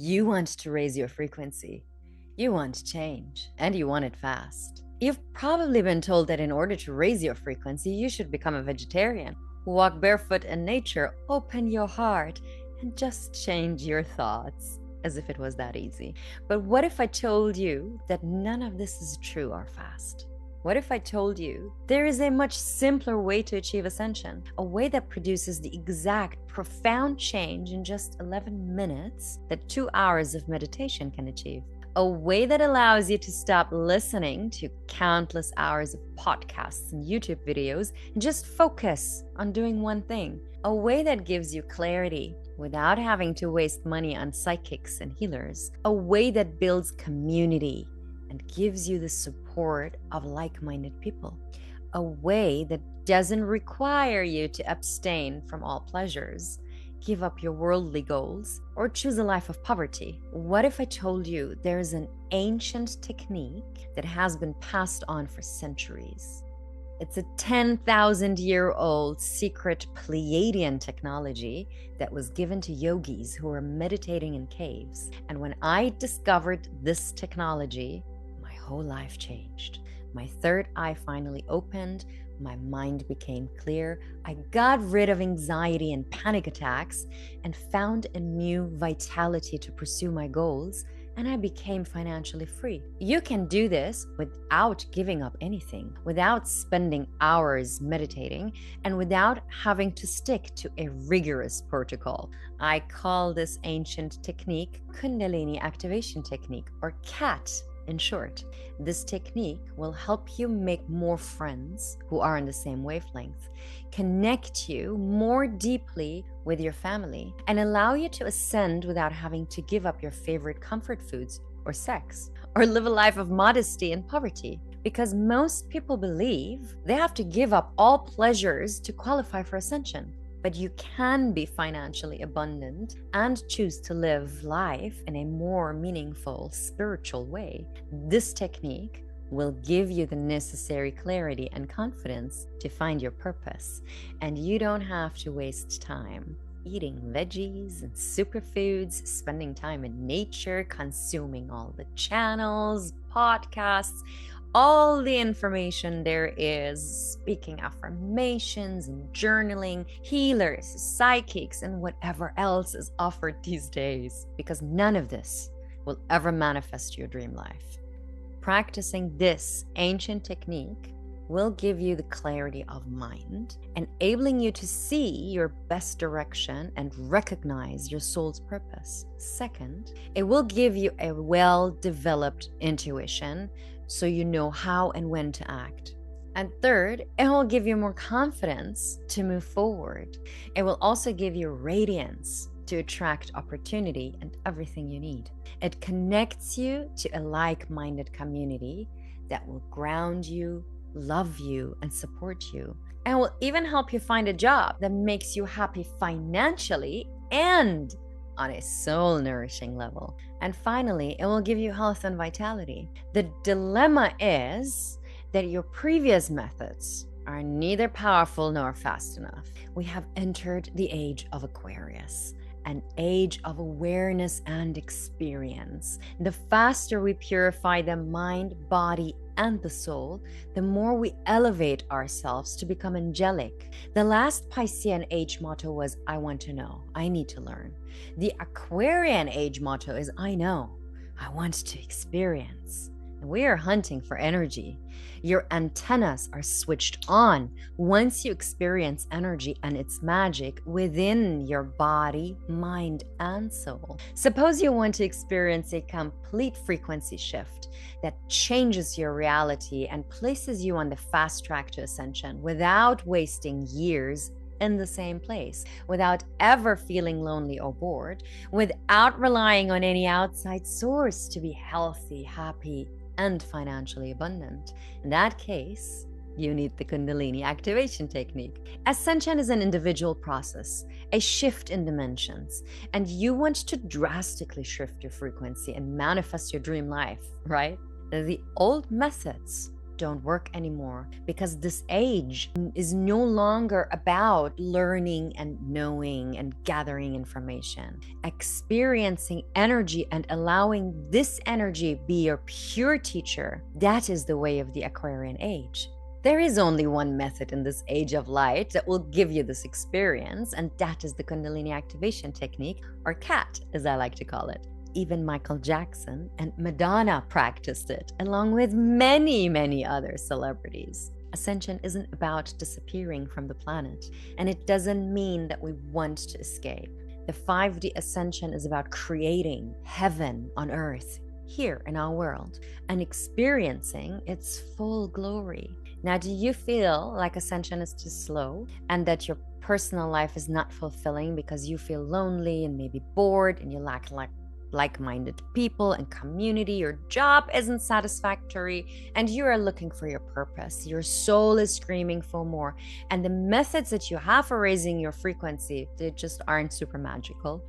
You want to raise your frequency. You want change, and you want it fast. You've probably been told that in order to raise your frequency, you should become a vegetarian, walk barefoot in nature, open your heart, and just change your thoughts, as if it was that easy. But what if I told you that none of this is true or fast? What if I told you there is a much simpler way to achieve ascension, a way that produces the exact profound change in just 11 minutes that 2 hours of meditation can achieve? A way that allows you to stop listening to countless hours of podcasts and YouTube videos and just focus on doing one thing. A way that gives you clarity without having to waste money on psychics and healers. A way that builds community and gives you the support of like-minded people. A way that doesn't require you to abstain from all pleasures, give up your worldly goals, or choose a life of poverty. What if I told you there is an ancient technique that has been passed on for centuries? It's a 10,000-year-old secret Pleiadian technology that was given to yogis who were meditating in caves. And when I discovered this technology, my whole life changed. My third eye finally opened. My mind became clear. I got rid of anxiety and panic attacks and found a new vitality to pursue my goals, and I became financially free. You can do this without giving up anything, without spending hours meditating, and without having to stick to a rigorous protocol. I call this ancient technique Kundalini Activation Technique, or CAT in short. This technique will help you make more friends who are on the same wavelength, connect you more deeply with your family, and allow you to ascend without having to give up your favorite comfort foods or sex, or live a life of modesty and poverty. Because most people believe they have to give up all pleasures to qualify for ascension. But you can be financially abundant and choose to live life in a more meaningful, spiritual way. This technique will give you the necessary clarity and confidence to find your purpose, and you don't have to waste time eating veggies and superfoods, spending time in nature, consuming all the channels, podcasts, all the information there is, speaking affirmations and journaling, healers, psychics, and whatever else is offered these days, because none of this will ever manifest your dream life. Practicing this ancient technique will give you the clarity of mind, enabling you to see your best direction and recognize your soul's purpose. Second, it will give you a well-developed intuition, so you know how and when to act. And third, it will give you more confidence to move forward. It will also give you radiance to attract opportunity and everything you need. It connects you to a like-minded community that will ground you, love you, and support you. And will even help you find a job that makes you happy financially and on a soul-nourishing level. And finally, it will give you health and vitality. The dilemma is that your previous methods are neither powerful nor fast enough. We have entered the age of Aquarius, an age of awareness and experience. The faster we purify the mind, body, and the soul, the more we elevate ourselves to become angelic. The last Piscean age motto was, I want to know, I need to learn. The Aquarian age motto is, I know, I want to experience. And we are hunting for energy. Your antennas are switched on once you experience energy and its magic within your body, mind, and soul. Suppose you want to experience a complete frequency shift that changes your reality and places you on the fast track to ascension without wasting years in the same place, without ever feeling lonely or bored, without relying on any outside source to be healthy, happy, and financially abundant. In that case, you need the Kundalini Activation Technique. Ascension is an individual process, a shift in dimensions, and you want to drastically shift your frequency and manifest your dream life, right? The old methods don't work anymore, because this age is no longer about learning and knowing and gathering information. Experiencing energy and allowing this energy be your pure teacher, that is the way of the Aquarian age. There is only one method in this age of light that will give you this experience, and that is the Kundalini Activation Technique, or CAT, as I like to call it. Even Michael Jackson and Madonna practiced it, along with many, many other celebrities. Ascension isn't about disappearing from the planet, and it doesn't mean that we want to escape. The 5D Ascension is about creating heaven on earth, here in our world, and experiencing its full glory. Now, do you feel like Ascension is too slow and that your personal life is not fulfilling because you feel lonely and maybe bored and you lack like-minded people and community? Your job isn't satisfactory and you are looking for your purpose. Your soul is screaming for more, and the methods that you have for raising your frequency, they just aren't super magical.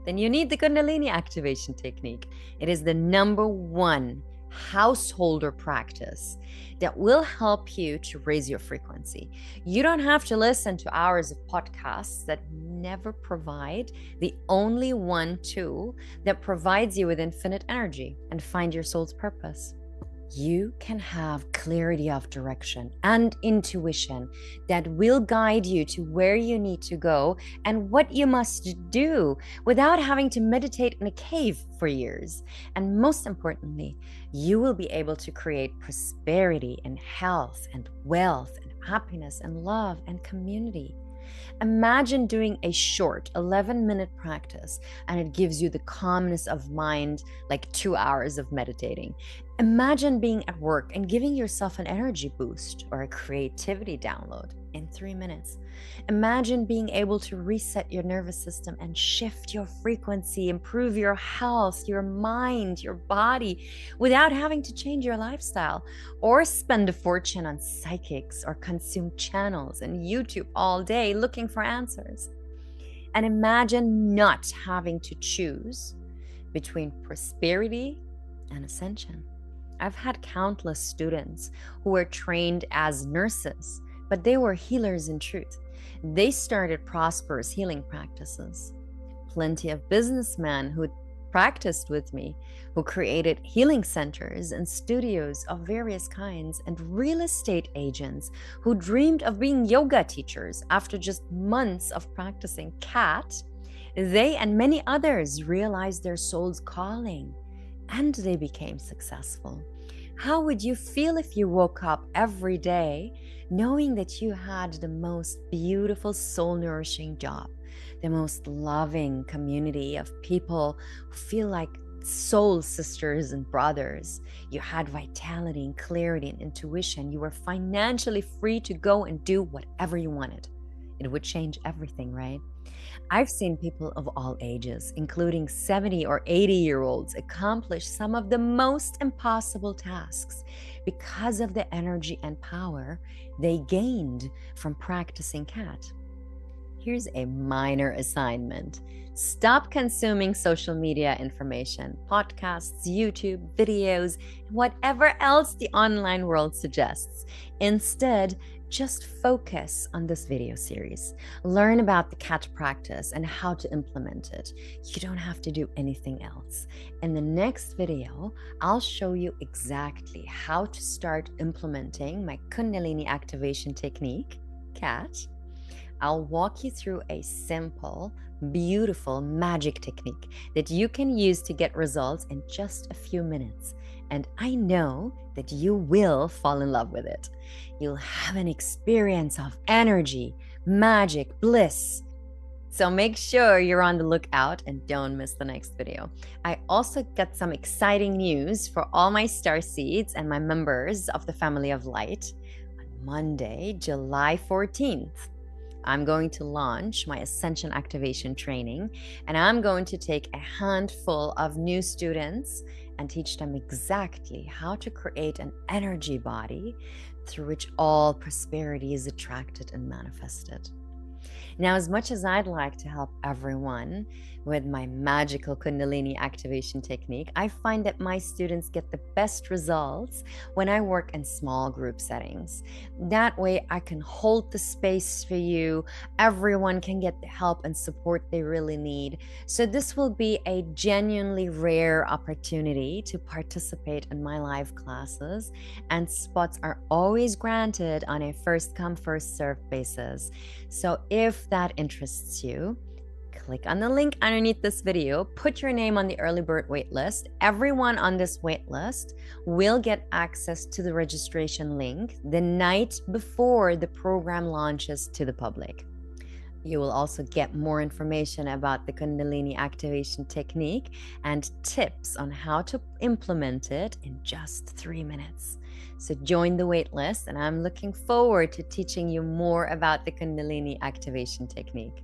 Then you need the Kundalini Activation Technique. It is the #1 householder practice that will help you to raise your frequency. You don't have to listen to hours of podcasts that never provide the only one tool that provides you with infinite energy and find your soul's purpose. You can have clarity of direction and intuition that will guide you to where you need to go and what you must do without having to meditate in a cave for years. And most importantly, you will be able to create prosperity and health and wealth and happiness and love and community. Imagine doing a short 11-minute practice and it gives you the calmness of mind like 2 hours of meditating. Imagine being at work and giving yourself an energy boost or a creativity download in 3 minutes. Imagine being able to reset your nervous system and shift your frequency, improve your health, your mind, your body, without having to change your lifestyle or spend a fortune on psychics or consume channels and YouTube all day looking for answers. And imagine not having to choose between prosperity and ascension. I've had countless students who were trained as nurses, but they were healers in truth. They started prosperous healing practices. Plenty of businessmen who practiced with me, who created healing centers and studios of various kinds, and real estate agents who dreamed of being yoga teachers after just months of practicing CAT, they and many others realized their soul's calling and they became successful. How would you feel if you woke up every day knowing that you had the most beautiful soul-nourishing job, the most loving community of people who feel like soul sisters and brothers? You had vitality and clarity and intuition. You were financially free to go and do whatever you wanted. It would change everything, right? I've seen people of all ages, including 70 or 80-year-olds, accomplish some of the most impossible tasks because of the energy and power they gained from practicing CAT. Here's a minor assignment. Stop consuming social media information, podcasts, YouTube, videos, and whatever else the online world suggests. Instead, just focus on this video series. Learn about the CAT practice and how to implement it. You don't have to do anything else. In the next video, I'll show you exactly how to start implementing my Kundalini Activation Technique, CAT. I'll walk you through a simple, beautiful magic technique that you can use to get results in just a few minutes. And I know that you will fall in love with it. You'll have an experience of energy, magic, bliss. So make sure you're on the lookout and don't miss the next video. I also got some exciting news for all my starseeds and my members of the Family of Light. On Monday, July 14th, I'm going to launch my Ascension Activation Training, and I'm going to take a handful of new students and teach them exactly how to create an energy body through which all prosperity is attracted and manifested. Now, as much as I'd like to help everyone with my magical Kundalini activation technique, I find that my students get the best results when I work in small group settings. That way, I can hold the space for you. Everyone can get the help and support they really need. So, this will be a genuinely rare opportunity to participate in my live classes, and spots are always granted on a first come, first served basis. So, if that interests you, click on the link underneath this video, put your name on the early bird waitlist. Everyone on this waitlist will get access to the registration link the night before the program launches to the public. You will also get more information about the Kundalini Activation Technique and tips on how to implement it in just 3 minutes. So join the waitlist, and I'm looking forward to teaching you more about the Kundalini Activation Technique.